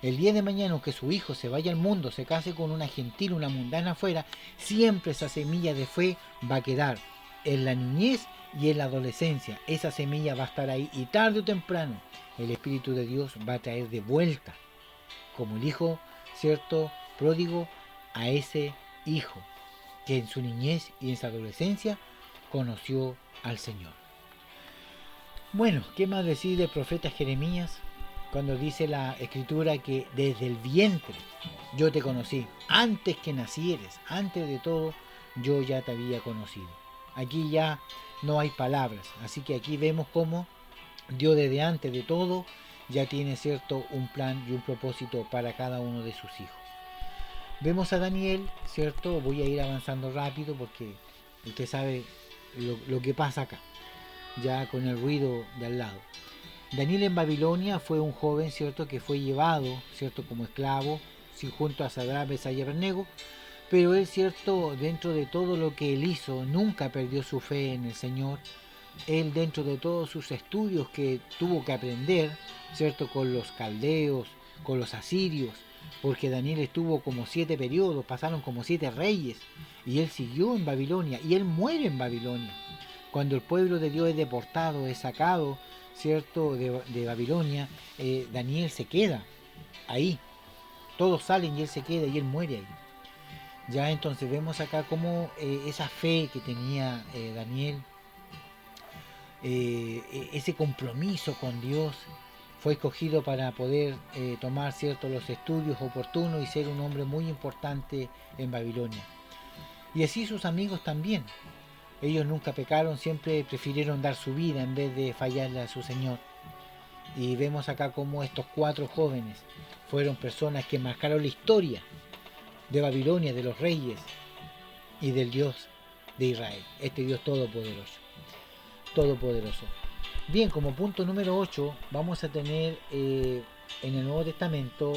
El día de mañana, aunque su hijo se vaya al mundo, se case con una gentil, una mundana afuera, siempre esa semilla de fe va a quedar en la niñez y en la adolescencia. Esa semilla va a estar ahí y tarde o temprano el Espíritu de Dios va a traer de vuelta, como el hijo, cierto, pródigo, a ese hijo que en su niñez y en su adolescencia conoció al Señor. Bueno, ¿qué más decir del profeta Jeremías? Cuando dice la escritura que desde el vientre yo te conocí, antes que nacieres, antes de todo, yo ya te había conocido. Aquí ya no hay palabras, así que aquí vemos cómo Dios desde antes de todo ya tiene cierto un plan y un propósito para cada uno de sus hijos. Vemos a Daniel, cierto, voy a ir avanzando rápido porque usted sabe lo que pasa acá, ya con el ruido de al lado. Daniel en Babilonia fue un joven, cierto, que fue llevado, cierto, como esclavo, sí, junto a Sadrach, Mesach y Abednego, pero él, cierto, dentro de todo lo que él hizo, nunca perdió su fe en el Señor. Él, dentro de todos sus estudios que tuvo que aprender, cierto, con los caldeos, con los asirios, porque Daniel estuvo como 7 periodos, pasaron como 7 reyes, y él siguió en Babilonia, y él muere en Babilonia. Cuando el pueblo de Dios es deportado, es sacado, cierto, de Babilonia, Daniel se queda ahí. Todos salen y él se queda y él muere ahí. Ya entonces vemos acá como esa fe que tenía Daniel, ese compromiso con Dios, fue escogido para poder tomar cierto los estudios oportunos y ser un hombre muy importante en Babilonia. Y así sus amigos también. Ellos nunca pecaron, siempre prefirieron dar su vida en vez de fallarle a su Señor. Y vemos acá cómo estos 4 jóvenes fueron personas que marcaron la historia de Babilonia, de los reyes y del Dios de Israel, este Dios todopoderoso. Todopoderoso. Bien, como punto número 8 vamos a tener en el Nuevo Testamento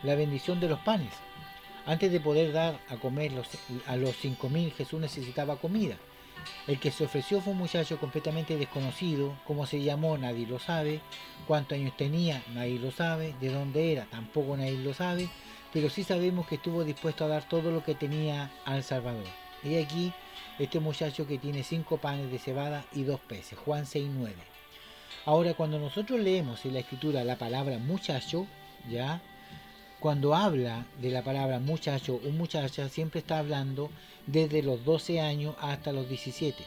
la bendición de los panes. Antes de poder dar a comer a los 5.000, Jesús necesitaba comida. El que se ofreció fue un muchacho completamente desconocido. Cómo se llamó, nadie lo sabe. Cuántos años tenía, nadie lo sabe. De dónde era, tampoco nadie lo sabe. Pero sí sabemos que estuvo dispuesto a dar todo lo que tenía al Salvador. Y aquí, este muchacho que tiene 5 panes de cebada y 2 peces. Juan 6:9. Ahora, cuando nosotros leemos en la Escritura la palabra muchacho, ya, cuando habla de la palabra muchacho o muchacha, siempre está hablando desde los 12 años hasta los 17,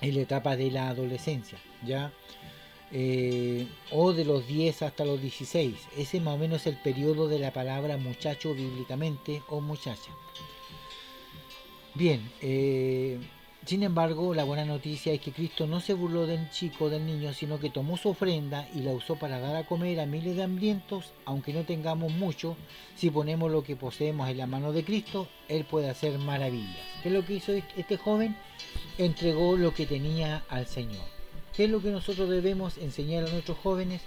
en la etapa de la adolescencia, ¿ya? O de los 10 hasta los 16. Ese más o menos es el periodo de la palabra muchacho bíblicamente o muchacha. Bien, sin embargo, la buena noticia es que Cristo no se burló del chico, del niño, sino que tomó su ofrenda y la usó para dar a comer a miles de hambrientos. Aunque no tengamos mucho, si ponemos lo que poseemos en la mano de Cristo, Él puede hacer maravillas. ¿Qué es lo que hizo este joven? Entregó lo que tenía al Señor. ¿Qué es lo que nosotros debemos enseñar a nuestros jóvenes?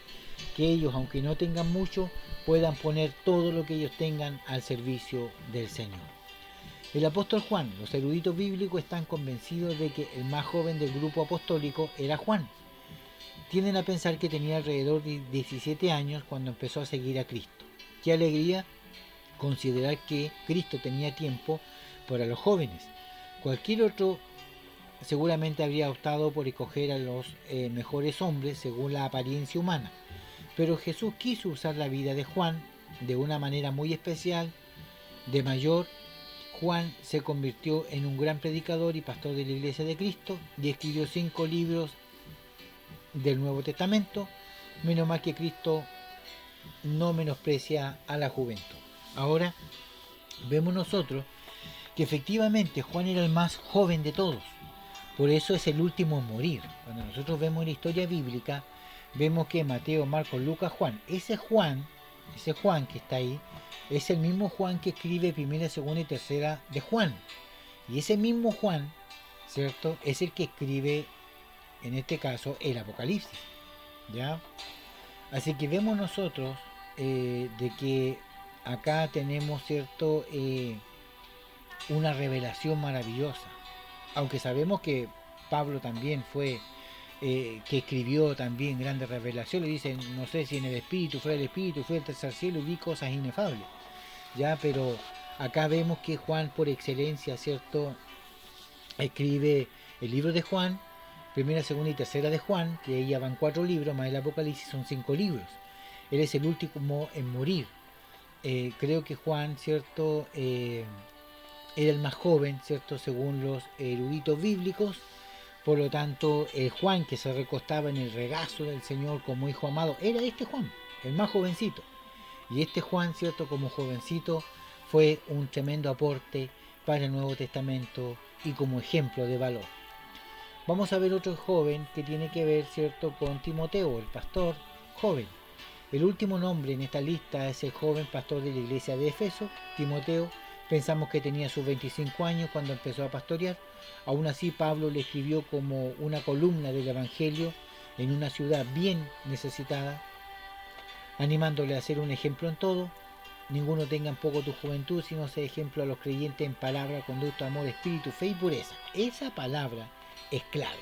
Que ellos, aunque no tengan mucho, puedan poner todo lo que ellos tengan al servicio del Señor. El apóstol Juan, los eruditos bíblicos están convencidos de que el más joven del grupo apostólico era Juan. Tienden a pensar que tenía alrededor de 17 años cuando empezó a seguir a Cristo. Qué alegría considerar que Cristo tenía tiempo para los jóvenes. Cualquier otro seguramente habría optado por escoger a los mejores hombres según la apariencia humana. Pero Jesús quiso usar la vida de Juan de una manera muy especial. De mayor, Juan se convirtió en un gran predicador y pastor de la Iglesia de Cristo y escribió 5 libros del Nuevo Testamento. Menos mal que Cristo no menosprecia a la juventud. Ahora vemos nosotros que efectivamente Juan era el más joven de todos. Por eso es el último en morir. Cuando nosotros vemos la historia bíblica, vemos que Mateo, Marcos, Lucas, Juan, ese Juan que está ahí, es el mismo Juan que escribe primera, segunda y tercera de Juan. Y ese mismo Juan, ¿cierto?, es el que escribe, en este caso, el Apocalipsis. ¿Ya? Así que vemos nosotros de que acá tenemos, ¿cierto?, una revelación maravillosa. Aunque sabemos que Pablo también fue que escribió también grandes revelaciones, dice, no sé si en el Espíritu, fue el Espíritu, fue el tercer cielo y vi cosas inefables, ya, pero acá vemos que Juan por excelencia, ¿cierto?, escribe el libro de Juan, primera, segunda y tercera de Juan, que ya van 4 libros, más el Apocalipsis son 5 libros. Él es el último en morir. Creo que Juan, ¿cierto?, era el más joven, ¿cierto?, según los eruditos bíblicos. Por lo tanto, Juan, que se recostaba en el regazo del Señor como hijo amado, era este Juan, el más jovencito. Y este Juan, ¿cierto?, como jovencito, fue un tremendo aporte para el Nuevo Testamento y como ejemplo de valor. Vamos a ver otro joven que tiene que ver, ¿cierto?, con Timoteo, el pastor joven. El último nombre en esta lista es el joven pastor de la iglesia de Efeso, Timoteo. Pensamos que tenía sus 25 años cuando empezó a pastorear. Aún así, Pablo le escribió como una columna del Evangelio en una ciudad bien necesitada, animándole a ser un ejemplo en todo. Ninguno tenga en poco tu juventud, sino sea ejemplo a los creyentes en palabra, conducta, amor, espíritu, fe y pureza. Esa palabra es clave.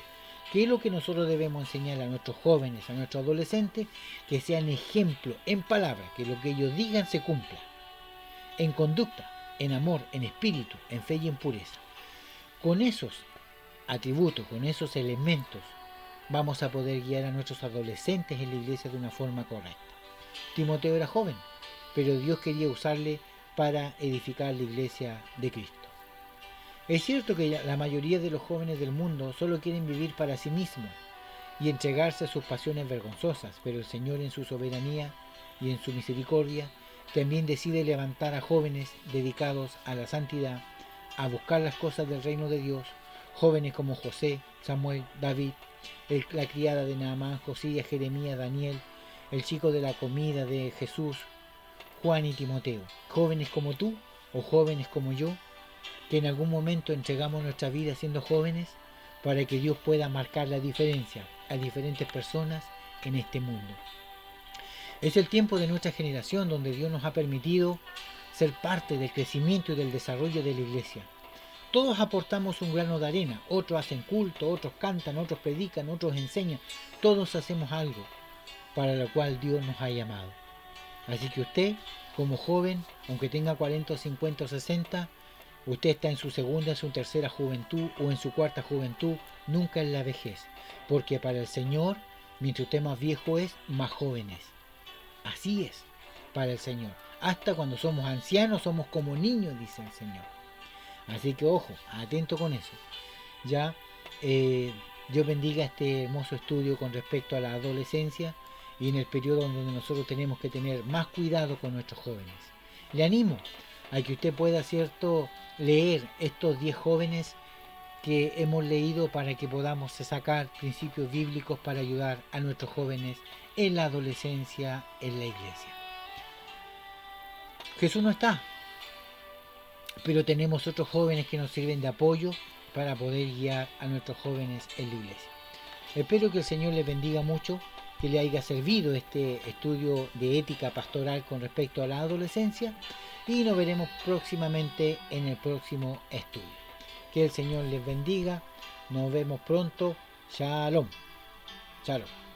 ¿Qué es lo que nosotros debemos enseñar a nuestros jóvenes, a nuestros adolescentes? Que sean ejemplo en palabra, que lo que ellos digan se cumpla. En conducta, en amor, en espíritu, en fe y en pureza. Con esos atributos, con esos elementos, vamos a poder guiar a nuestros adolescentes en la iglesia de una forma correcta. Timoteo era joven, pero Dios quería usarle para edificar la iglesia de Cristo. Es cierto que la mayoría de los jóvenes del mundo solo quieren vivir para sí mismos y entregarse a sus pasiones vergonzosas, pero el Señor en su soberanía y en su misericordia también decide levantar a jóvenes dedicados a la santidad, a buscar las cosas del reino de Dios, jóvenes como José, Samuel, David, la criada de Naamán, Josías, Jeremías, Daniel, el chico de la comida de Jesús, Juan y Timoteo, jóvenes como tú o jóvenes como yo, que en algún momento entregamos nuestra vida siendo jóvenes para que Dios pueda marcar la diferencia a diferentes personas en este mundo. Es el tiempo de nuestra generación donde Dios nos ha permitido ser parte del crecimiento y del desarrollo de la iglesia. Todos aportamos un grano de arena, otros hacen culto, otros cantan, otros predican, otros enseñan, todos hacemos algo para lo cual Dios nos ha llamado. Así que usted, como joven, aunque tenga 40, 50 o 60, usted está en su segunda, en su tercera juventud o en su cuarta juventud, nunca en la vejez. Porque para el Señor, mientras usted más viejo es, más joven es. Así es para el Señor. Hasta cuando somos ancianos somos como niños, dice el Señor. Así que ojo, atento con eso. Ya, Dios bendiga este hermoso estudio con respecto a la adolescencia y en el periodo donde nosotros tenemos que tener más cuidado con nuestros jóvenes. Le animo a que usted pueda, ¿cierto?, leer estos 10 jóvenes que hemos leído para que podamos sacar principios bíblicos para ayudar a nuestros jóvenes en la adolescencia, en la iglesia. Jesús no está, pero tenemos otros jóvenes que nos sirven de apoyo para poder guiar a nuestros jóvenes en la iglesia. Espero que el Señor les bendiga mucho, que le haya servido este estudio de ética pastoral con respecto a la adolescencia, y nos veremos próximamente en el próximo estudio. Que el Señor les bendiga, nos vemos pronto. Shalom. Shalom.